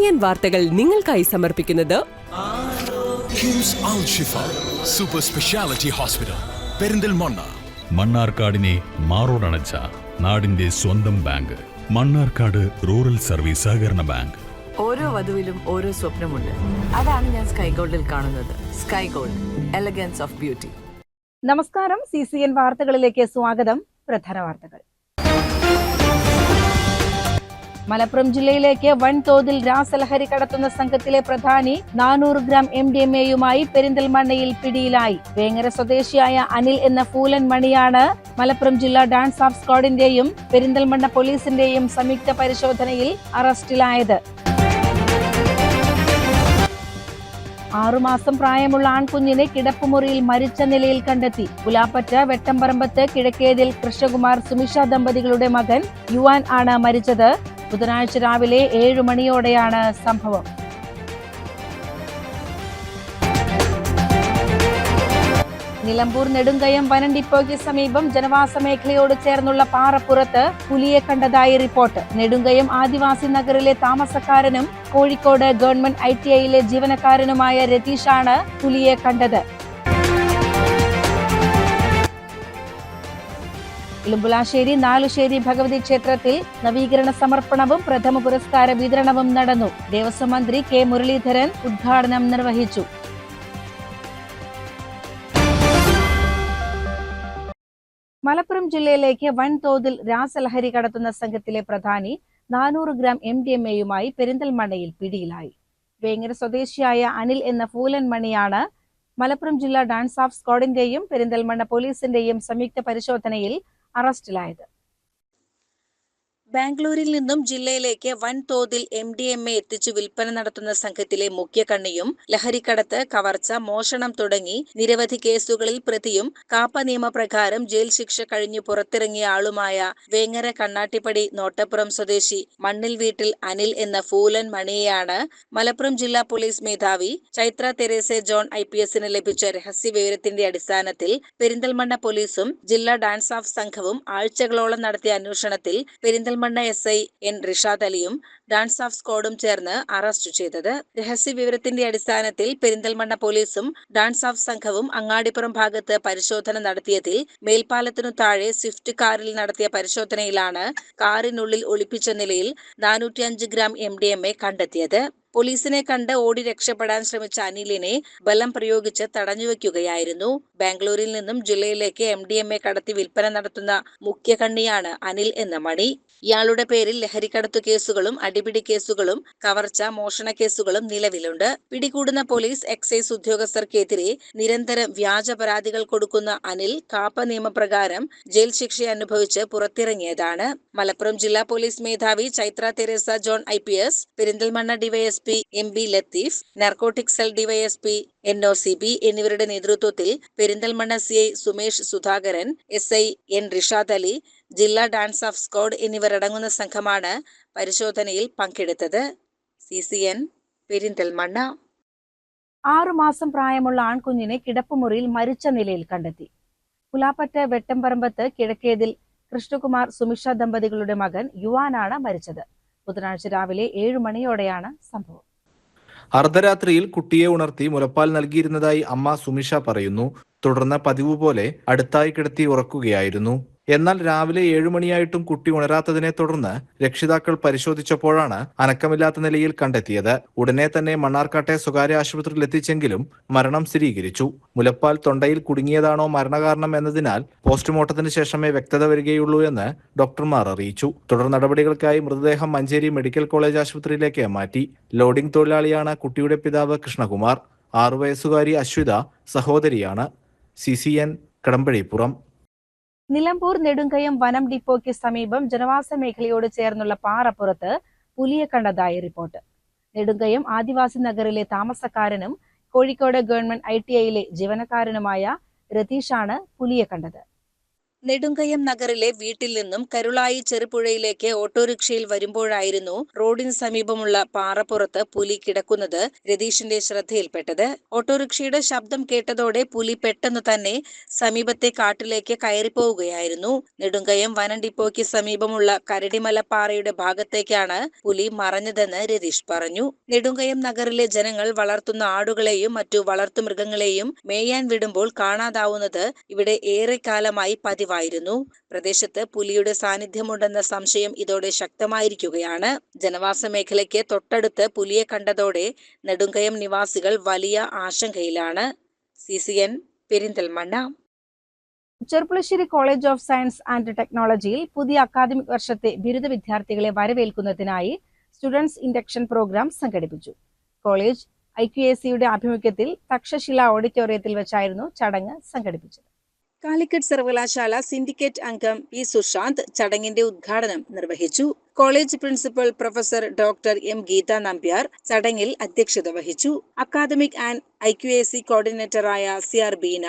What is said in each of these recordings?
CCN വാർത്തകൾ നിങ്ങൾക്കായി സമർപ്പിക്കുന്നത് കിംസ് അൽ ഷിഫ സൂപ്പർ സ്പെഷ്യാലിറ്റി ഹോസ്പിറ്റൽ പെരിന്തൽമണ്ണ. മണ്ണാർക്കാടിനെ മാറോടണച്ച നാടിന്റെ സ്വന്തം ബാങ്ക് മണ്ണാർക്കാട് റൂറൽ സർവീസ് സഹകരണ ബാങ്ക്. ഓരോ വധുവിലും ഓരോ സ്വപ്നമുണ്ട്. അതാണ് ഞാൻ സ്കൈ ഗോൾഡിൽ കാണുന്നത്. Sky gold, elegance of beauty. നമസ്കാരം. CCN വാർത്തകളിലേക്ക് സ്വാഗതം. പ്രധാന വാർത്തകൾ. മലപ്പുറം ജില്ലയിലേക്ക് വൻതോതിൽ രാസലഹരി കടത്തുന്ന സംഘത്തിലെ പ്രധാനി 400 ഗ്രാം MDMA-യുമായി പെരിന്തൽമണ്ണയിൽ പിടിയിലായി. വേങ്ങര സ്വദേശിയായ അനിൽ എന്ന ഫൂലൻ മണിയാണ് മലപ്പുറം ജില്ലാ ഡാൻസ് ഓഫ് സ്ക്വാഡിന്റെയും പെരിന്തൽമണ്ണ പോലീസിന്റെയും സംയുക്ത പരിശോധനയിൽ അറസ്റ്റിലായത്. 6 മാസം പ്രായമുള്ള ആൺകുഞ്ഞിനെ കിടപ്പുമുറിയിൽ മരിച്ച നിലയിൽ കണ്ടെത്തി. പുലാപ്പറ്റ വെട്ടംപറമ്പത്ത് കിഴക്കേതിൽ കൃഷ്ണകുമാർ സുമിഷ ദമ്പതികളുടെ മകൻ യുവാൻ ആണ് മരിച്ചത്. ബുധനാഴ്ച രാവിലെ 7 മണിയോടെയാണ് സംഭവം. നിലമ്പൂർ നെടുങ്കയം വനം ഡിപ്പോയ്ക്ക് സമീപം ജനവാസ മേഖലയോട് ചേർന്നുള്ള പാറപ്പുറത്ത് പുലിയെ കണ്ടതായി റിപ്പോർട്ട്. നെടുങ്കയം ആദിവാസി നഗറിലെ താമസക്കാരനും കോഴിക്കോട് ഗവൺമെന്റ് ITIയിലെ ജീവനക്കാരനുമായ രതീഷാണ് പുലിയെ കണ്ടത്. ഇളുമ്പുലാശ്ശേരി നാലുശ്ശേരി ഭഗവതി ക്ഷേത്രത്തിൽ നവീകരണ സമർപ്പണവും പ്രഥമ പുരസ്കാര വിതരണവും നടന്നു. ദേവസ്വം മന്ത്രി K മുരളീധരൻ ഉദ്ഘാടനം നിർവഹിച്ചു. മലപ്പുറം ജില്ലയിലേക്ക് വൻതോതിൽ രാസലഹരി കടത്തുന്ന സംഘത്തിലെ പ്രധാനി 400 ഗ്രാം MDMA-യുമായി പെരിന്തൽമണ്ണയിൽ പിടിയിലായി. വേങ്ങര സ്വദേശിയായ അനിൽ എന്ന ഫൂലൻ മണിയാണ് മലപ്പുറം ജില്ലാ ഡാൻസ് ഓഫ് സ്ക്വാഡിന്റെയും പെരിന്തൽമണ്ണ പോലീസിന്റെയും സംയുക്ത പരിശോധനയിൽ അറസ്റ്റിലായത്. ബാംഗ്ലൂരിൽ നിന്നും ജില്ലയിലേക്ക് വൻതോതിൽ MDMA എത്തിച്ചു വിൽപ്പന നടത്തുന്ന സംഘത്തിലെ മുഖ്യകണ്ണിയും ലഹരിക്കടത്ത്, കവർച്ച, മോഷണം തുടങ്ങി നിരവധി കേസുകളിൽ പ്രതിയും കാപ്പ നിയമപ്രകാരം ജയിൽ ശിക്ഷ കഴിഞ്ഞു പുറത്തിറങ്ങിയ ആളുമായ വേങ്ങര കണ്ണാട്ടിപ്പടി നോട്ടപ്പുറം സ്വദേശി മണ്ണിൽ വീട്ടിൽ അനിൽ എന്ന ഫൂലൻ മണിയെയാണ് മലപ്പുറം ജില്ലാ പോലീസ് മേധാവി ചൈത്ര തെരേസെ ജോൺ IPSന് ലഭിച്ച രഹസ്യവിവരത്തിന്റെ അടിസ്ഥാനത്തിൽ പെരിന്തൽമണ്ണ പോലീസും ജില്ലാ ഡാൻസ് ഓഫ് സംഘവും ആഴ്ചകളോളം നടത്തിയ അന്വേഷണത്തിൽ പെരിന്തൽമണ്ണ SI N റിഷാദ് അലിയും ഡാൻസ് ഓഫ് സ്ക്വാഡും ചേർന്ന് അറസ്റ്റ് ചെയ്തത്. രഹസ്യവിവരത്തിന്റെ അടിസ്ഥാനത്തിൽ പെരിന്തൽമണ്ണ പോലീസും ഡാൻസ് ഓഫ് സംഘവും അങ്ങാടിപ്പുറം ഭാഗത്ത് പരിശോധന നടത്തിയതിൽ മേൽപ്പാലത്തിനു താഴെ സ്വിഫ്റ്റ് കാറിൽ നടത്തിയ പരിശോധനയിലാണ് കാറിനുള്ളിൽ ഒളിപ്പിച്ച നിലയിൽ 405 ഗ്രാം MDMA കണ്ടെത്തിയത്. പോലീസിനെ കണ്ട് ഓടി രക്ഷപ്പെടാൻ ശ്രമിച്ച അനിലിനെ ബലം പ്രയോഗിച്ച് തടഞ്ഞുവെക്കുകയായിരുന്നു. ബാംഗ്ലൂരിൽ നിന്നും ജില്ലയിലേക്ക് MDMA കടത്തി വിൽപ്പന നടത്തുന്ന മുഖ്യകണ്ണിയാണ് അനിൽ എന്ന മണി. ഇയാളുടെ പേരിൽ ലഹരിക്കടത്തു കേസുകളും അടിപിടി കേസുകളും കവർച്ച, മോഷണ കേസുകളും നിലവിലുണ്ട്. പിടികൂടുന്ന പോലീസ്, എക്സൈസ് ഉദ്യോഗസ്ഥർക്കെതിരെ നിരന്തരം വ്യാജ പരാതികൾ കൊടുക്കുന്ന അനിൽ കാപ്പ നിയമപ്രകാരം ജയിൽ ശിക്ഷ അനുഭവിച്ച് പുറത്തിറങ്ങിയതാണ്. മലപ്പുറം ജില്ലാ പോലീസ് മേധാവി Chaithra Theresa John IPS, Perinthalmanna DYSP MB Latheef, narcotic cell DYSP NOCB എന്നിവരുടെ നേതൃത്വത്തിൽ Perinthalmanna CI Sumesh Sudhakaran, SI N Rishad Ali, ജില്ലാ ഡാൻസ് ഓഫ് സ്ക്വാഡ് എന്നിവരടങ്ങുന്ന സംഘമാണ് പരിശോധനയിൽ പങ്കെടുത്തത്. CCN പെരിന്തൽമണ്ണ. 6 മാസം പ്രായമുള്ള ആൺകുഞ്ഞിനെ കിടപ്പുമുറിയിൽ മരിച്ച നിലയിൽ കണ്ടെത്തി. പുലാപ്പറ്റ വെട്ടംപറമ്പത്ത് കിഴക്കേതിൽ കൃഷ്ണകുമാർ സുമിഷ ദമ്പതികളുടെ മകൻ യുവാനാണ് മരിച്ചത്. ബുധനാഴ്ച രാവിലെ 7 മണിയോടെയാണ് സംഭവം. അർദ്ധരാത്രിയിൽ കുട്ടിയെ ഉണർത്തി മുലപ്പാൽ നൽകിയിരുന്നതായി അമ്മ സുമിഷ പറയുന്നു. തുടർന്ന് പതിവ് പോലെ അടുത്തായി കിടത്തി ഉറക്കുകയായിരുന്നു. എന്നാൽ രാവിലെ 7 മണിയായിട്ടും കുട്ടി ഉണരാത്തതിനെ തുടർന്ന് രക്ഷിതാക്കൾ പരിശോധിച്ചപ്പോഴാണ് അനക്കമില്ലാത്ത നിലയിൽ കണ്ടെത്തിയത്. ഉടനെ തന്നെ മണ്ണാർക്കാട്ടെ സ്വകാര്യ ആശുപത്രിയിൽ എത്തിച്ചെങ്കിലും മരണം സ്ഥിരീകരിച്ചു. മുലപ്പാൽ തൊണ്ടയിൽ കുടുങ്ങിയതാണോ മരണകാരണം എന്നതിനാൽ പോസ്റ്റ്മോർട്ടത്തിന് ശേഷമേ വ്യക്തത വരികയുള്ളൂ എന്ന് ഡോക്ടർമാർ അറിയിച്ചു. തുടർ നടപടികൾക്കായി മൃതദേഹം മഞ്ചേരി മെഡിക്കൽ കോളേജ് ആശുപത്രിയിലേക്ക് മാറ്റി. ലോഡിംഗ് തൊഴിലാളിയാണ് കുട്ടിയുടെ പിതാവ് കൃഷ്ണകുമാർ. 6 വയസ്സുകാരി അശ്വിത സഹോദരിയാണ്. CCN കടമ്പഴിപ്പുറം. നിലമ്പൂർ നെടുങ്കയം വനം ഡിപ്പോയ്ക്ക് സമീപം ജനവാസ മേഖലയോട് ചേർന്നുള്ള പാറപ്പുറത്ത് പുലിയെ കണ്ടതായി റിപ്പോർട്ട്. നെടുങ്കയം ആദിവാസി നഗറിലെ താമസക്കാരനും കോഴിക്കോട് ഗവൺമെന്റ് ITIയിലെ ജീവനക്കാരനുമായ രതീഷാണ് പുലിയെ കണ്ടത്. നെടുങ്കയം നഗറിലെ വീട്ടിൽ നിന്നും കരുളായി ചെറുപുഴയിലേക്ക് ഓട്ടോറിക്ഷയിൽ വരുമ്പോഴായിരുന്നു റോഡിന് സമീപമുള്ള പാറപ്പുറത്ത് പുലി കിടക്കുന്നത് രതീഷിന്റെ ശ്രദ്ധയിൽപ്പെട്ടത്. ഓട്ടോറിക്ഷയുടെ ശബ്ദം കേട്ടതോടെ പുലി പെട്ടെന്ന് തന്നെ സമീപത്തെ കാട്ടിലേക്ക് കയറിപ്പോവുകയായിരുന്നു. നെടുങ്കയം വനം ഡിപ്പോയ്ക്ക് സമീപമുള്ള കരടിമലപ്പാറയുടെ ഭാഗത്തേക്കാണ് പുലി മറഞ്ഞതെന്ന് രതീഷ് പറഞ്ഞു. നെടുങ്കയം നഗറിലെ ജനങ്ങൾ വളർത്തുന്ന ആടുകളെയും മറ്റു വളർത്തുമൃഗങ്ങളെയും മേയാൻ വിടുമ്പോൾ കാണാതാവുന്നത് ഇവിടെ ഏറെക്കാലമായി പതിവായിരുന്നു. പ്രദേശത്ത് പുലിയുടെ സാന്നിധ്യമുണ്ടെന്ന സംശയം ഇതോടെ ശക്തമായിരിക്കുകയാണ്. ജനവാസ മേഖലയ്ക്ക് തൊട്ടടുത്ത് പുലിയെ കണ്ടതോടെ നെടുങ്കയം നിവാസികൾ വലിയ ആശങ്കയിലാണ്. CCN Perinthalmanna. Cherpulassery college of science and ടെക്നോളജിയിൽ പുതിയ അക്കാദമിക് വർഷത്തെ ബിരുദ വിദ്യാർത്ഥികളെ വരവേൽക്കുന്നതിനായി സ്റ്റുഡൻസ് ഇൻഡക്ഷൻ പ്രോഗ്രാം സംഘടിപ്പിച്ചു. കോളേജ് IQACയുടെ ആഭിമുഖ്യത്തിൽ തക്ഷശില ഓഡിറ്റോറിയത്തിൽ വെച്ചായിരുന്നു ചടങ്ങ് സംഘടിപ്പിച്ചത്. കാലിക്കറ്റ് സർവകലാശാല സിൻഡിക്കേറ്റ് അംഗം P. സുശാന്ത് ചടങ്ങിന്റെ ഉദ്ഘാടനം നിർവഹിച്ചു. College principal professor doctor M. Geetha Nambiar ചടങ്ങിൽ അധ്യക്ഷത വഹിച്ചു. അക്കാദമിക് ആൻഡ് IQAC കോർഡിനേറ്ററായ CR ബീന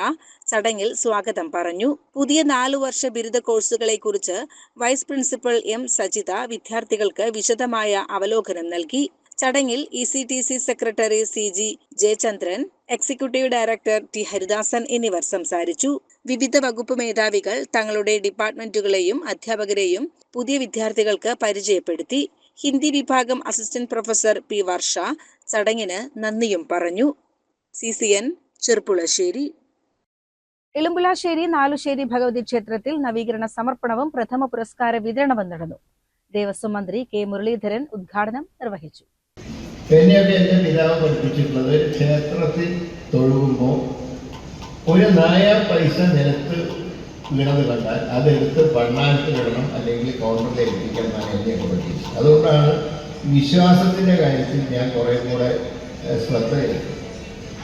ചടങ്ങിൽ സ്വാഗതം പറഞ്ഞു. പുതിയ 4 വർഷ ബിരുദ കോഴ്സുകളെ കുറിച്ച് വൈസ് പ്രിൻസിപ്പൽ M. സജിത വിദ്യാർത്ഥികൾക്ക് വിശദമായ അവലോകനം നൽകി. ചടങ്ങിൽ ECTC secretary CG Jayachandran, executive director T. Haridasan എന്നിവർ സംസാരിച്ചു. വിവിധ വകുപ്പ് മേധാവികൾ തങ്ങളുടെ ഡിപ്പാർട്ട്മെന്റുകളെയും അധ്യാപകരെയും പുതിയ വിദ്യാർത്ഥികൾക്ക് പരിചയപ്പെടുത്തി. ഹിന്ദി വിഭാഗം അസിസ്റ്റന്റ് പ്രൊഫസർ P. വർഷ ചടങ്ങിന് നന്ദിയും പറഞ്ഞു. CCN ചെർപ്പുളശ്ശേരി. ഇളമ്പുലാശ്ശേരി നാലുശ്ശേരി ഭഗവതി ക്ഷേത്രത്തിൽ നവീകരണ സമർപ്പണവും പ്രഥമ പുരസ്കാര വിതരണവും നടന്നു. ദേവസ്വം മന്ത്രി K. മുരളീധരൻ ഉദ്ഘാടനം നിർവഹിച്ചു. എന്നെയൊക്കെ എൻ്റെ പിതാവ് പഠിപ്പിച്ചിട്ടുള്ളത് ക്ഷേത്രത്തിൽ തൊഴുകുമ്പോൾ ഒരു നായ പൈസ നിലത്ത് വീണത് കണ്ടാൽ അതെടുത്ത് പണ്ണാനത്ത് വിടണം, അല്ലെങ്കിൽ കൗണ്ടറിൽ ഏൽപ്പിക്കണം എന്നാണ് എന്നെയൊക്കെ പഠിപ്പിച്ചത്. അതുകൊണ്ടാണ് വിശ്വാസത്തിൻ്റെ കാര്യത്തിൽ ഞാൻ കുറേ കൂടെ ശ്രദ്ധ ചെലുത്തും.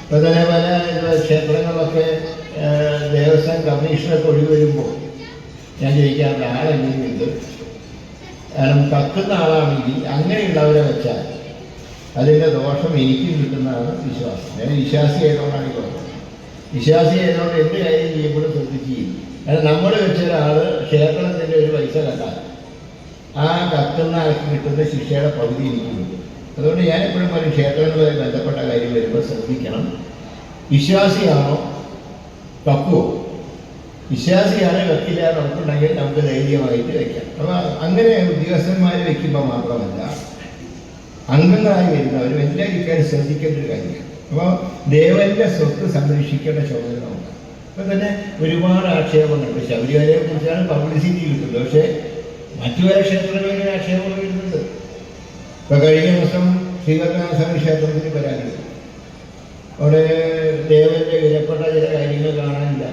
ഇപ്പോൾ തന്നെ പല ക്ഷേത്രങ്ങളിലൊക്കെ ദേവസ്വം കമ്മീഷനൊക്കെ ഒഴിവ് വരുമ്പോൾ ഞാൻ ചോദിക്കാറുണ്ട് ആളെങ്കിലും ഉണ്ട്. കാരണം കത്തുന്ന ആളാണെങ്കിൽ അങ്ങനെയുള്ളവരെ വെച്ചാൽ അതിൻ്റെ ദോഷം എനിക്കും കിട്ടുന്നതാണ് വിശ്വാസം. ഞാൻ വിശ്വാസി ആയതുകൊണ്ടാണ് ഈ പറഞ്ഞത്. വിശ്വാസി ആയതുകൊണ്ട് എന്ത് കാര്യം ചെയ്യുമ്പോഴും ശ്രദ്ധിച്ച് ചെയ്യും. കാരണം നമ്മൾ വെച്ച ഒരാൾ ക്ഷേത്രത്തിൻ്റെ ഒരു പൈസ കണ്ടാൽ ആ കത്തുന്ന ആൾക്ക് കിട്ടുന്ന ശിക്ഷയുടെ പകുതി എനിക്ക് കിട്ടും. അതുകൊണ്ട് ഞാനെപ്പോഴും പറയും, ക്ഷേത്രങ്ങളുമായി ബന്ധപ്പെട്ട കാര്യം വരുമ്പോൾ ശ്രദ്ധിക്കണം. വിശ്വാസിയാണോ കക്കുവോ? വിശ്വാസിയാണ് കത്തില്ല നമുക്കുണ്ടെങ്കിൽ നമുക്ക് ധൈര്യമായിട്ട് വയ്ക്കാം. അപ്പോൾ അങ്ങനെ ഉദ്യോഗസ്ഥന്മാർ വയ്ക്കുമ്പോൾ മാത്രമല്ല അംഗങ്ങളായി വരുന്നവരും എല്ലാ ഇക്കാര്യം ശ്രദ്ധിക്കേണ്ട ഒരു കാര്യമാണ്. അപ്പോൾ ദേവന്റെ സ്വത്ത് സംരക്ഷിക്കേണ്ട ചുമതല നമുക്ക്. ഇപ്പം തന്നെ ഒരുപാട് ആക്ഷേപങ്ങളുണ്ട്. ശബരിമലയെ കുറിച്ചാണ് പബ്ലിസിറ്റി കിട്ടുന്നത്, പക്ഷേ മറ്റു പല ക്ഷേത്രങ്ങളിൽ ആക്ഷേപങ്ങൾ വരുന്നുണ്ട്. ഇപ്പം കഴിഞ്ഞ ദിവസം ശ്രീകണ്ഠനാഥസ്വാമി ക്ഷേത്രത്തിൽ പരാതി, അവിടെ ദേവന്റെ വിലപ്പെട്ട ചില കാര്യങ്ങൾ കാണാനില്ല.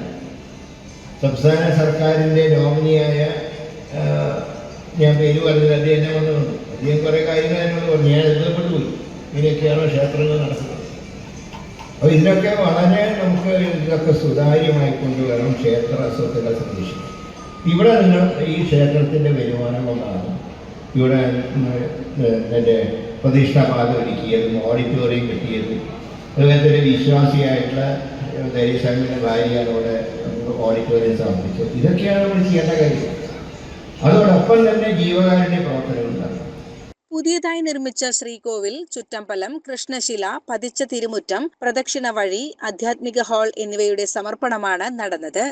സംസ്ഥാന സർക്കാരിൻ്റെ നോമിനിയായ ഞാൻ പേര് പറഞ്ഞത് അദ്ദേഹം എന്നെ വന്നിട്ടുണ്ട്. അദ്ദേഹം കുറേ കാര്യങ്ങൾ എന്നോട് പറഞ്ഞു. ഞാൻ എഴുതപ്പെട്ടു പോയി. ഇങ്ങനെയൊക്കെയാണോ ക്ഷേത്രങ്ങൾ നടത്തുന്നത്? അപ്പോൾ ഇതിനൊക്കെ വളരെ നമുക്ക് ഇതൊക്കെ സുതാര്യമായി കൊണ്ടുവരണം. ക്ഷേത്ര സ്വത്തുക്കളെ സംരക്ഷിക്കണം. ഇവിടെ നിങ്ങൾ ഈ ക്ഷേത്രത്തിൻ്റെ വരുമാനം കൊണ്ടാണ് ഇവിടെ എൻ്റെ പ്രതിഷ്ഠാപാദം ഒരുക്കിയതും ഓഡിറ്റോറിയം കിട്ടിയതും അതുപോലത്തെ ഒരു വിശ്വാസിയായിട്ടുള്ള ദേവസ്വാമിയുടെ ഭാര്യയാണ് ഇവിടെ ഓഡിറ്റോറിയം സമർപ്പിച്ചത്. ഇതൊക്കെയാണ് നമ്മൾ ചെയ്യേണ്ട കാര്യം. അതോടൊപ്പം തന്നെ ജീവകാരുണ്യ പ്രവർത്തനങ്ങൾ നടത്തും. പുതിയതായി നിർമ്മിച്ച ശ്രീകോവിൽ, ചുറ്റമ്പലം, കൃഷ്ണശില, പതിച്ച തിരുമുറ്റം, പ്രദക്ഷിണ വഴി, ആധ്യാത്മിക ഹാൾ എന്നിവയുടെ സമർപ്പണമാണ് നടന്നത്.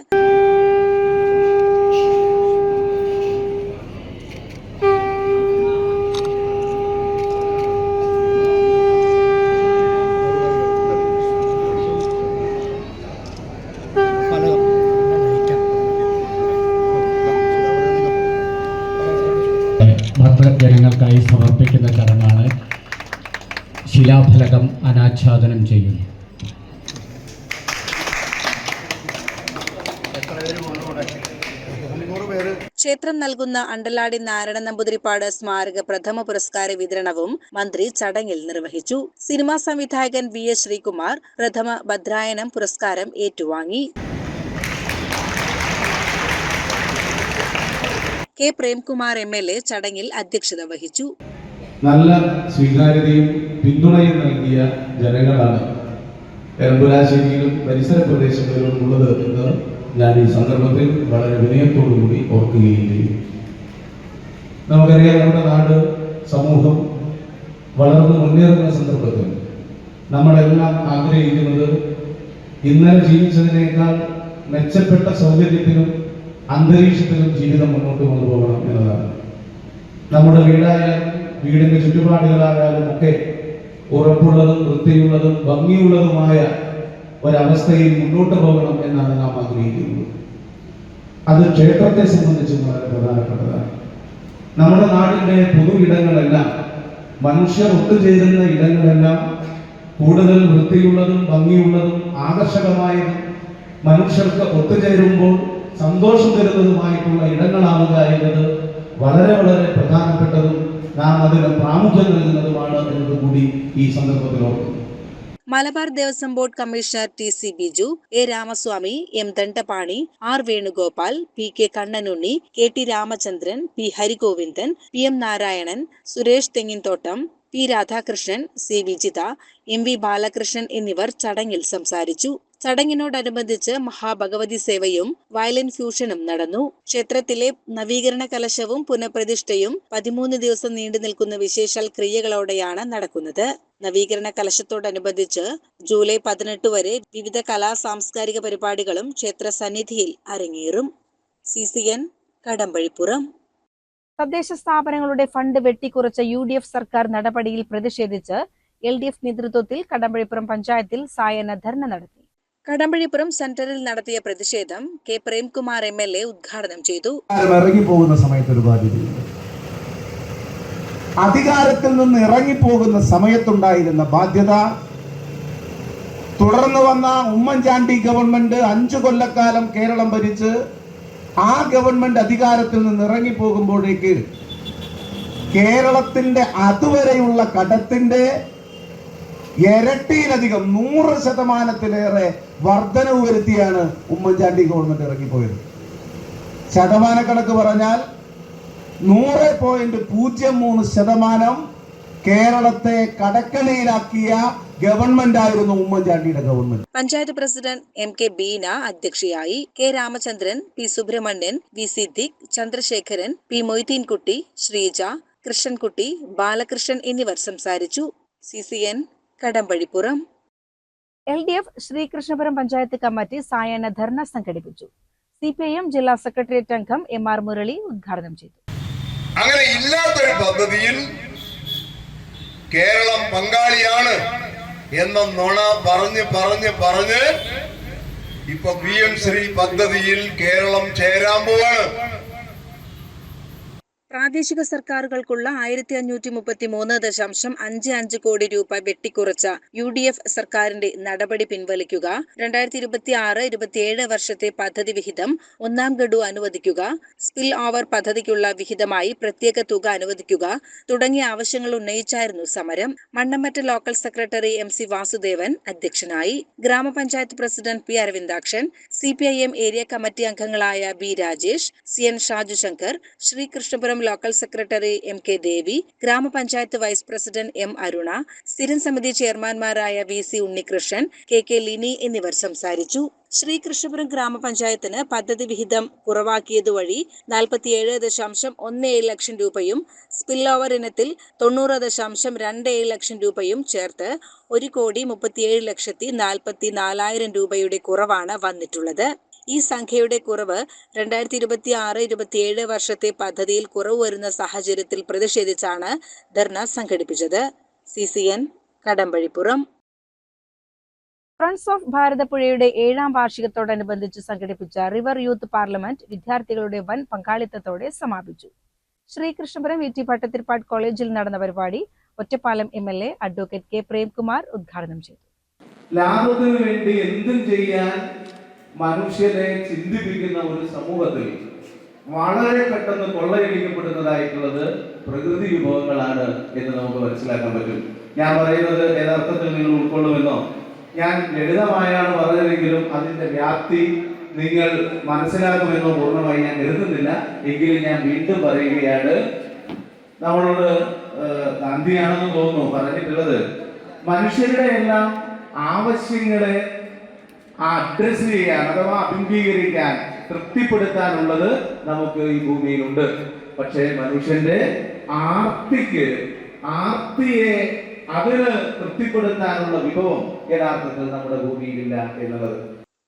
ഭക്തജനങ്ങൾക്കായി സമർപ്പിക്കുന്ന ചടങ്ങാണ് ശിലാഫലകം അനാച്ഛാദനം ചെയ്യുന്നു. ക്ഷേത്രം നൽകുന്ന അണ്ടലാടി നാരായണ നമ്പൂതിരിപ്പാട് സ്മാരക പ്രഥമ പുരസ്കാര വിതരണവും മന്ത്രി ചടങ്ങിൽ നിർവഹിച്ചു. സിനിമാ സംവിധായകൻ VS ശ്രീകുമാർ പ്രഥമ ഭദ്രായനം പുരസ്കാരം ഏറ്റുവാങ്ങി. K. പ്രേംകുമാർ MLA ചടങ്ങിൽ അധ്യക്ഷത വഹിച്ചു. നല്ല സ്വീകാര്യതയും പിന്തുണയും നൽകിയ ജനങ്ങളാണ് എറണാകുളശ്ശേരിയിലും പരിസര പ്രദേശങ്ങളിലും ഉള്ളത് എന്ന് ഞാൻ ഈ സന്ദർഭത്തിൽ വളരെ വിനയത്തോടുകൂടി ഓർക്കുകയും ചെയ്യും. നമുക്കറിയാം, നമ്മുടെ നാട്, സമൂഹം വളർന്നു മുന്നേറുന്ന സന്ദർഭത്തിൽ നമ്മളെല്ലാം ആഗ്രഹിക്കുന്നത് ഇന്നലെ ജീവിച്ചതിനേക്കാൾ മെച്ചപ്പെട്ട സൗകര്യത്തിലും അന്തരീക്ഷത്തിലും ജീവിതം മുന്നോട്ട് കൊണ്ടുപോകണം എന്നതാണ്. നമ്മുടെ വീടായാലും വീടിൻ്റെ ചുറ്റുപാടുകളായാലും ഒക്കെ ഉറപ്പുള്ളതും വൃത്തിയുള്ളതും ഭംഗിയുള്ളതുമായ ഒരവസ്ഥയിൽ മുന്നോട്ട് പോകണം എന്നാണ് നാം ആഗ്രഹിക്കുന്നത്. അത് ക്ഷേത്രത്തെ സംബന്ധിച്ചും വളരെ പ്രധാനപ്പെട്ടതാണ്. നമ്മുടെ നാടിൻ്റെ പൊതു ഇടങ്ങളെല്ലാം, മനുഷ്യർ ഒത്തുചേരുന്ന ഇടങ്ങളെല്ലാം കൂടുതൽ വൃത്തിയുള്ളതും ഭംഗിയുള്ളതും ആകർഷകമായതും മനുഷ്യർക്ക് ഒത്തുചേരുമ്പോൾ സന്തോഷം തരുന്നതുമായിട്ടുള്ള ഇടങ്ങളാവുക എന്നത് വളരെ വളരെ പ്രധാനപ്പെട്ടതും നാം അതിന് പ്രാമുഖ്യം നൽകുന്നതുമാണ് എന്നതുകൂടി ഈ സന്ദർഭത്തിൽ ഓർക്കുന്നു. Malabar Devaswom board commissioner T C. Biju, A. Ramaswamy, M. Dandapani, R. Venugopal, P. K. Kannanunni, K. T. Ramachandran, P. Harigovindan, P. M. Narayanan, Suresh Thenginthottam, P. Radhakrishnan, C. Vijitha, M. V. Balakrishnan എന്നിവർ ചടങ്ങിൽ സംസാരിച്ചു. ചടങ്ങിനോടനുബന്ധിച്ച് മഹാഭഗവതി സേവയും വയലിൻ ഫ്യൂഷനും നടന്നു. ക്ഷേത്രത്തിലെ നവീകരണ കലശവും പുനഃപ്രതിഷ്ഠയും 13 ദിവസം നീണ്ടു നിൽക്കുന്ന വിശേഷാൽ ക്രിയകളോടെയാണ് നടക്കുന്നത്. നവീകരണ കലശത്തോടനുബന്ധിച്ച് ജൂലൈ 18 വരെ വിവിധ കലാ സാംസ്കാരിക പരിപാടികളും ക്ഷേത്ര സന്നിധിയിൽ അരങ്ങേറും. CCN കടമ്പഴിപ്പുറം. തദ്ദേശ സ്ഥാപനങ്ങളുടെ ഫണ്ട് വെട്ടിക്കുറച്ച UDF സർക്കാർ നടപടിയിൽ പ്രതിഷേധിച്ച് LDF നേതൃത്വത്തിൽ കടമ്പഴിപ്പുറം പഞ്ചായത്തിൽ സായാഹ്ന ധർണ നടത്തി. കടമ്പഴിപ്പുറം സെന്ററിൽ നടത്തിയ പ്രതിഷേധം കെ. പ്രേംകുമാർ MLA ഉദ്ഘാടനം ചെയ്തു. ഇറങ്ങിപ്പോകുന്ന സമയത്ത് ഒരു ബാധ്യതയുണ്ട്. അധികാരത്തിൽ നിന്ന് ഇറങ്ങിപ്പോകുന്ന സമയത്തുണ്ടായിരുന്ന ബാധ്യത തുടർന്ന് വന്ന ഉമ്മൻചാണ്ടി ഗവൺമെന്റ് 5 കൊല്ലക്കാലം കേരളം ഭരിച്ച് ആ ഗവൺമെന്റ് അധികാരത്തിൽ നിന്ന് ഇറങ്ങിപ്പോകുമ്പോഴേക്ക് കേരളത്തിന്റെ അതുവരെയുള്ള കടത്തിന്റെ ഇരട്ടിയിലധികം 100% വർധനവ് വരുത്തിയാണ് ഉമ്മൻചാണ്ടി ഗവൺമെന്റ് ഇറങ്ങിപ്പോയത്. ശതമാനക്കണക്ക് പറഞ്ഞാൽ 100.03% കേരളത്തെ കടക്കണിയിലാക്കിയ ഗവൺമെന്റ് ആയിരുന്നു ഉമ്മൻചാണ്ടിയുടെ government. Panchayat president MK Beena അധ്യക്ഷയായി. K. Ramachandran, P. Subrahmanyan, V. Siddique, Chandrasekharan, P. Moideenkutty, Sreeja, Krishnankutty, Balakrishnan എന്നിവർ സംസാരിച്ചു. CCN Kadampazhipuram. LDF Sreekrishnapuram panchayat committee സായാഹ്ന ധർണ സംഘടിപ്പിച്ചു. CPIM ജില്ലാ സെക്രട്ടേറിയറ്റ് അംഗം MR മുരളി ഉദ്ഘാടനം ചെയ്തു. അങ്ങനെ ഇല്ലാത്തൊരു പദ്ധതിയിൽ കേരളം പങ്കാളിയാണ് എന്ന നുണ പറഞ്ഞ് ഇപ്പൊ PM ശ്രീ പദ്ധതിയിൽ കേരളം ചേരാൻ പോവാണ്. പ്രാദേശിക സർക്കാരുകൾക്കുള്ള 1533.55 കോടി രൂപ വെട്ടിക്കുറച്ച UDF സർക്കാരിന്റെ നടപടി പിൻവലിക്കുക, 2026-27 വർഷത്തെ പദ്ധതി വിഹിതം 1ാം ഗഡു അനുവദിക്കുക, സ്പിൽ ഓവർ പദ്ധതിക്കുള്ള വിഹിതമായി പ്രത്യേക തുക അനുവദിക്കുക തുടങ്ങിയ ആവശ്യങ്ങൾ ഉന്നയിച്ചായിരുന്നു സമരം. Mannampatta local secretary MC Vasudevan അധ്യക്ഷനായി. ഗ്രാമപഞ്ചായത്ത് president P. Aravindakshan, CPIM area committee അംഗങ്ങളായ B. Rajesh, CN Shaju Shankar, Sreekrishnapuram local secretary MK ദേവി, ഗ്രാമപഞ്ചായത്ത് വൈസ് പ്രസിഡന്റ് M. അരുണ, സ്ഥിരം സമിതി ചെയർമാൻമാരായ VC ഉണ്ണികൃഷ്ണൻ, KK ലിനി എന്നിവർ സംസാരിച്ചു. ശ്രീകൃഷ്ണപുരം ഗ്രാമപഞ്ചായത്തിന് പദ്ധതി വിഹിതം കുറവാക്കിയതുവഴി 47.17 ലക്ഷം രൂപയും സ്പിൽ ഓവർ ഇനത്തിൽ 90.27 ലക്ഷം രൂപയും ചേർത്ത് 1,37,44,000 രൂപയുടെ കുറവാണ് വന്നിട്ടുള്ളത്. ഈ സംഖ്യയുടെ കുറവ് 2026-27 വർഷത്തെ പദ്ധതിയിൽ കുറവ് വരുന്ന സാഹചര്യത്തിൽ പ്രതിഷേധിച്ചാണ് ധർണ സംഘടിപ്പിച്ചത്. CCN കടമ്പഴിപ്പുറം. ഫ്രണ്ട്സ് ഓഫ് ഭാരതപ്പുഴയുടെ 7ാം വാർഷികത്തോടനുബന്ധിച്ച് സംഘടിപ്പിച്ച റിവർ യൂത്ത് പാർലമെന്റ് വിദ്യാർത്ഥികളുടെ വൻ പങ്കാളിത്തത്തോടെ സമാപിച്ചു. ശ്രീകൃഷ്ണപുരം VT ഭട്ടതിരിപ്പാട് കോളേജിൽ നടന്ന പരിപാടി Ottapalam MLA advocate K. Premkumar ഉദ്ഘാടനം ചെയ്തു. ലാഭത്തിന് വേണ്ടി എന്തും ചെയ്യാൻ മനുഷ്യരെ ചിന്തിപ്പിക്കുന്ന ഒരു സമൂഹത്തിൽ വളരെ പെട്ടെന്ന് കൊള്ളയടിക്കപ്പെടുന്നതായിട്ടുള്ളത് പ്രകൃതി വിഭവങ്ങളാണ് എന്ന് നമുക്ക് മനസ്സിലാക്കാൻ പറ്റും. ഞാൻ പറയുന്നത് യഥാർത്ഥത്തിൽ നിങ്ങൾ ഉൾക്കൊള്ളുമെന്നോ, ഞാൻ ലളിതമായാണ് പറഞ്ഞതെങ്കിലും അതിന്റെ വ്യാപ്തി നിങ്ങൾ മനസ്സിലാക്കുമെന്നോ പൂർണ്ണമായി ഞാൻ കരുതുന്നില്ല. എങ്കിലും ഞാൻ വീണ്ടും പറയുകയാണ്, നമ്മളോട് ഗാന്ധിയാണെന്ന് തോന്നുന്നു പറഞ്ഞിട്ടുള്ളത്, മനുഷ്യരുടെ എല്ലാം ആവശ്യങ്ങളെ അഡ്രസ് ചെയ്യാൻ അഥവാ അഭിമുഖീകരിക്കാൻ തൃപ്തിപ്പെടുത്താനുള്ളത് നമുക്ക് ഈ ഭൂമിയിലുണ്ട്. പക്ഷേ മനുഷ്യന്റെ ആർത്തിയെ അതിന് തൃപ്തിപ്പെടുത്താനുള്ള വിഭവം യഥാർത്ഥത്തിൽ നമ്മുടെ ഭൂമിയിലില്ല എന്നുള്ളത്.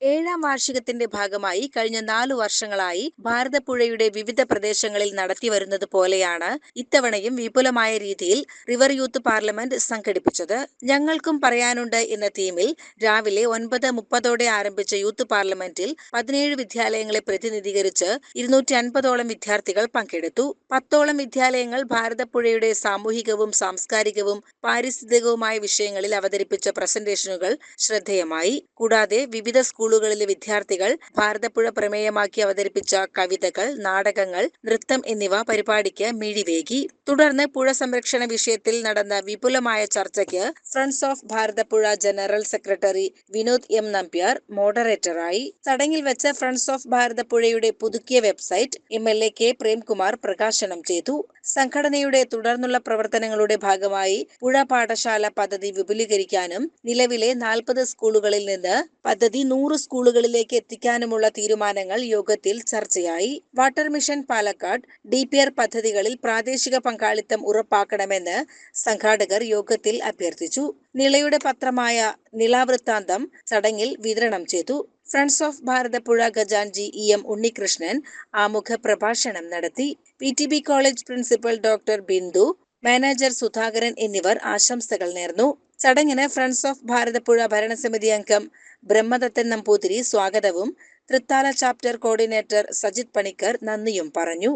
7ാം വാർഷികത്തിന്റെ ഭാഗമായി കഴിഞ്ഞ 4 വർഷങ്ങളായി ഭാരതപ്പുഴയുടെ വിവിധ പ്രദേശങ്ങളിൽ നടത്തിവരുന്നത് പോലെയാണ് ഇത്തവണയും വിപുലമായ രീതിയിൽ റിവർ യൂത്ത് പാർലമെന്റ് സംഘടിപ്പിച്ചത്. ഞങ്ങൾക്കും പറയാനുണ്ട് എന്ന തീമിൽ രാവിലെ 9:30 ആരംഭിച്ച യൂത്ത് പാർലമെന്റിൽ 17 വിദ്യാലയങ്ങളെ പ്രതിനിധീകരിച്ച് 250ഓളം വിദ്യാർത്ഥികൾ പങ്കെടുത്തു. 10ഓളം വിദ്യാലയങ്ങൾ ഭാരതപ്പുഴയുടെ സാമൂഹികവും സാംസ്കാരികവും പാരിസ്ഥിതികവുമായ വിഷയങ്ങളിൽ അവതരിപ്പിച്ച പ്രസന്റേഷനുകൾ ശ്രദ്ധേയമായി. കൂടാതെ വിവിധ സ്കൂളുകളിലെ വിദ്യാർത്ഥികൾ ഭാരതപ്പുഴ പ്രമേയമാക്കി അവതരിപ്പിച്ച കവിതകൾ, നാടകങ്ങൾ, നൃത്തം എന്നിവ പരിപാടിക്ക് മിഴിവേകി. തുടർന്ന് പുഴ സംരക്ഷണ വിഷയത്തിൽ നടന്ന വിപുലമായ ചർച്ചയ്ക്ക് friends of Bharathappuzha general secretary Vinod M Nambiar മോഡറേറ്ററായി. ചടങ്ങിൽ വെച്ച് ഫ്രണ്ട്സ് ഓഫ് ഭാരതപ്പുഴയുടെ പുതുക്കിയ വെബ്സൈറ്റ് MLA K പ്രേംകുമാർ പ്രകാശനം ചെയ്തു. സംഘടനയുടെ തുടർന്നുള്ള പ്രവർത്തനങ്ങളുടെ ഭാഗമായി പുഴ പാഠശാല പദ്ധതി വിപുലീകരിക്കാനും നിലവിലെ 40 സ്കൂളുകളിൽ നിന്ന് പദ്ധതി 100 സ്കൂളുകളിലേക്ക് എത്തിക്കാനുമുള്ള തീരുമാനങ്ങൾ യോഗത്തിൽ ചർച്ചയായി. വാട്ടർ മിഷൻ പാലക്കാട്, DPR പദ്ധതികളിൽ പ്രാദേശിക പങ്കാളിത്തം ഉറപ്പാക്കണമെന്ന് സംഘാടകർ യോഗത്തിൽ അഭ്യർത്ഥിച്ചു. നിളയുടെ പത്രമായ നിളാവൃത്താന്തം ചടങ്ങിൽ വിതരണം ചെയ്തു. ഫ്രണ്ട്സ് ഓഫ് ഭാരതപ്പുഴ ഖജാൻജി EM ഉണ്ണികൃഷ്ണൻ ആമുഖ പ്രഭാഷണം നടത്തി. PTB college principal doctor Bindu, manager Sudhakaran എന്നിവർ ആശംസകൾ നേർന്നു. ചടങ്ങിന് ഫ്രണ്ട്സ് ഓഫ് ഭാരതപ്പുഴ ഭരണസമിതി അംഗം ബ്രഹ്മദത്തൻ നമ്പൂതിരി സ്വാഗതവും തൃത്താല ചാപ്റ്റർ കോർഡിനേറ്റർ സജിത് പണിക്കർ നന്ദിയും പറഞ്ഞു.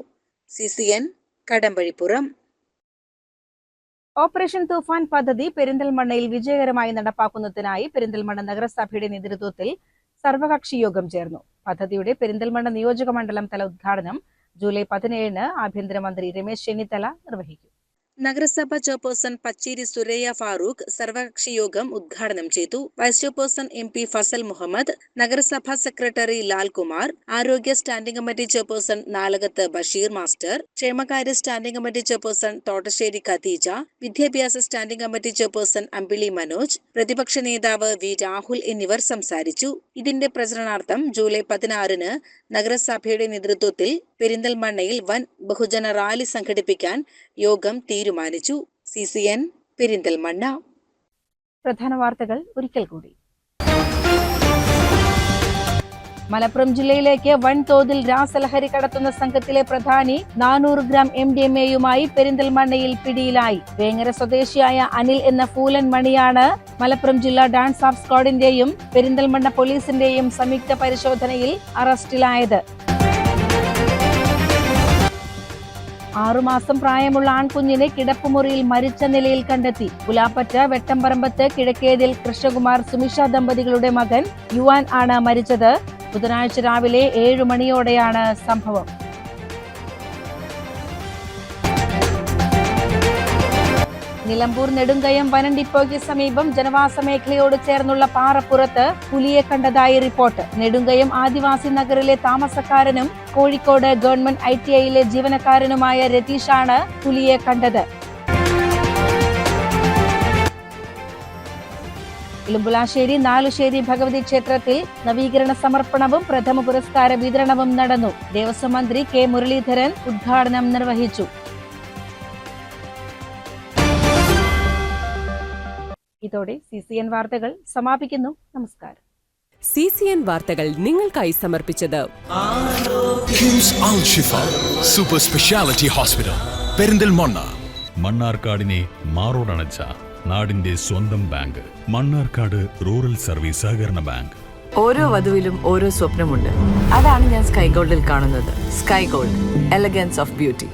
CCN കടമ്പഴിപ്പുറം. ഓപ്പറേഷൻ തൂഫാൻ പദ്ധതി പെരിന്തൽമണ്ണയിൽ വിജയകരമായി നടപ്പാക്കുന്നതിനായി പെരിന്തൽമണ്ണ നഗരസഭയുടെ നേതൃത്വത്തിൽ സർവകക്ഷി യോഗം ചേർന്നു. പദ്ധതിയുടെ പെരിന്തൽമണ്ണ നിയോജക മണ്ഡലം തല ഉദ്ഘാടനം ജൂലൈ 17 ആഭ്യന്തരമന്ത്രി രമേശ് ചെന്നിത്തല നിർവഹിക്കും. നഗരസഭ ചെയർപേഴ്സൺ പച്ചേരി സുരയ്യ ഫാറൂഖ് സർവകക്ഷി യോഗം ഉദ്ഘാടനം ചെയ്തു. Vice chairperson MP Fazal Muhammad, നഗരസഭാ സെക്രട്ടറി ലാൽകുമാർ, ആരോഗ്യ standing committee chairperson Nalakath Basheer master, ക്ഷേമകാര്യ standing committee chairperson Thottassery Khadeeja, വിദ്യാഭ്യാസ standing committee chairperson Ambili Manoj, പ്രതിപക്ഷ നേതാവ് V രാഹുൽ എന്നിവർ സംസാരിച്ചു. ഇതിന്റെ പ്രചരണാർത്ഥം ജൂലൈ 16 നഗരസഭയുടെ നേതൃത്വത്തിൽ പെരിന്തൽമണ്ണയിൽ വൻ ബഹുജന റാലി സംഘടിപ്പിക്കാൻ യോഗം തീരുമാനിച്ചു. CCN പെരിന്തൽമണ്ണ. പ്രധാന വാർത്തകൾ ഒരിക്കൽ കൂടി. മലപ്പുറം ജില്ലയിലേക്ക് വൻതോതിൽ രാസലഹരി കടത്തുന്ന സംഘത്തിലെ പ്രധാനി 400 ഗ്രാം MDMA-യുമായി പെരിന്തൽമണ്ണയിൽ പിടിയിലായി. വേങ്ങര സ്വദേശിയായ അനിൽ എന്ന ഫൂലൻ മണിയാണ് മലപ്പുറം ജില്ലാ ഡാൻസ് ഓഫ് സ്ക്വാഡിന്റെയും പെരിന്തൽമണ്ണ പോലീസിന്റെയും സംയുക്ത പരിശോധനയിൽ അറസ്റ്റിലായത്. 6 മാസം പ്രായമുള്ള ആൺകുഞ്ഞിനെ കിടപ്പുമുറിയിൽ മരിച്ച നിലയിൽ കണ്ടെത്തി. പുലാപ്പറ്റ വെട്ടംപറമ്പത്ത് കിഴക്കേതിൽ കൃഷ്ണകുമാർ സുമിഷ ദമ്പതികളുടെ മകൻ യുവാൻ ആണ് മരിച്ചത്. ബുധനാഴ്ച രാവിലെ 7 മണിയോടെയാണ് സംഭവം. നിലമ്പൂർ നെടുങ്കയം വനം ഡിപ്പോയ്ക്ക് സമീപം ജനവാസ മേഖലയോട് ചേർന്നുള്ള പാറപ്പുറത്ത് പുലിയെ കണ്ടതായി റിപ്പോർട്ട്. നെടുങ്കയം ആദിവാസി നഗറിലെ താമസക്കാരനും കോഴിക്കോട് ഗവൺമെന്റ് ITI-യിലെ ജീവനക്കാരനുമായ രതീഷാണ് പുലിയെ കണ്ടത്. ഇലുമ്പുലാശ്ശേരി നാലുശ്ശേരി ഭഗവതി ക്ഷേത്രത്തിൽ നവീകരണ സമർപ്പണവും പ്രഥമ പുരസ്കാര വിതരണവും നടന്നു. ദേവസ്വം മന്ത്രി K മുരളീധരൻ ഉദ്ഘാടനം നിർവഹിച്ചു. ഇതോടെ CCN വാർത്തകൾ സമാപിക്കുന്നു. നമസ്കാരം. CCN വാർത്തകൾ നിങ്ങൾക്കായി സമർപ്പിച്ചത് കിംസ് അൽ ഷിഫ സൂപ്പർ സ്പെഷ്യാലിറ്റി ഹോസ്പിറ്റൽ പെരിന്തൽമണ്ണ. മണ്ണാർക്കാടിനെ മാറോടണച്ച നാടിന്റെ സ്വന്തം ബാങ്ക് മണ്ണാർക്കാട് റൂറൽ സർവീസ് സഹകരണ ബാങ്ക്. ഓരോ വധുവിലും ഓരോ സ്വപ്നമുണ്ട്. അതാണ് ഞാൻ സ്കൈ ഗോൾഡിൽ കാണുന്നത്. Sky gold, elegance of beauty.